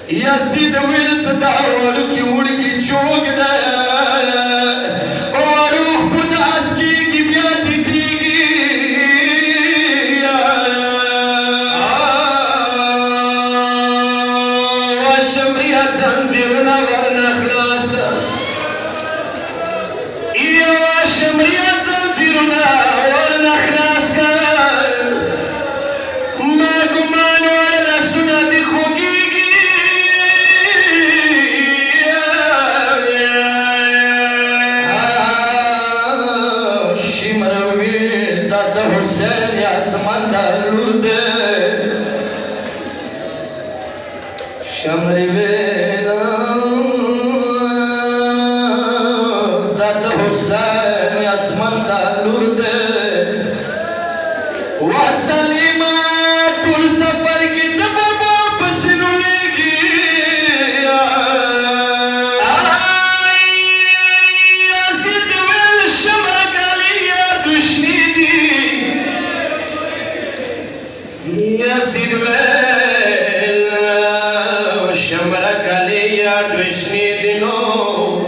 يزيد ويلتدا وركي وركي تشوق ده وروح بدعسكي بياتي تيجي والشمرية تنذرنا ورنا خلاص يا الشمرية تنذرنا ورنا خلاص ما قمان ولا سنة دي خوكي شمري بينا داد حسين ياسمان دالورد وسليما طول سفر کی دبابا پسنو لگی يزيد ويل شمرك عليا دشني دي يزيد ويل شمرك عليا دشني دلو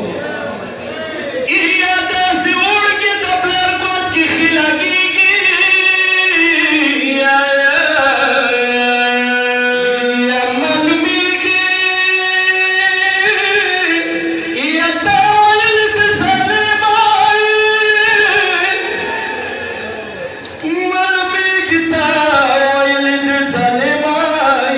إيا داسي ورقي دبلر قد کی خلاقيقي يا ملميقي يا تاويل تسلماي ملميقي تاويل تسلماي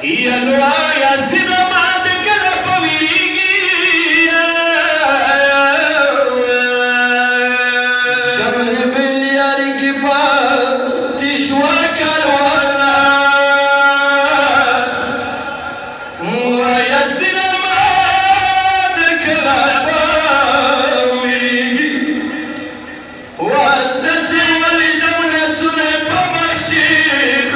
يا نوع يا سيدة بعد كده بويجي شمر باليار كبار تشوى كروانا ويا سيدة بعد كده بويجي واتسي والدولة سنة بمشيخ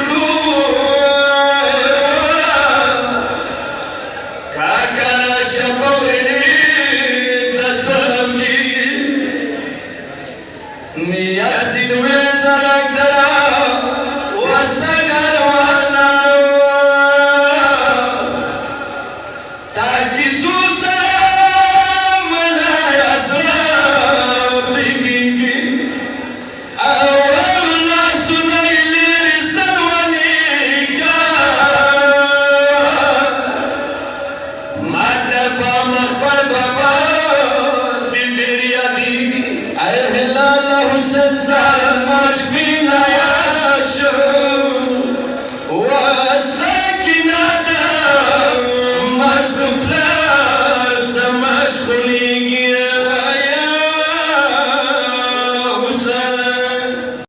يزيد ويل زرق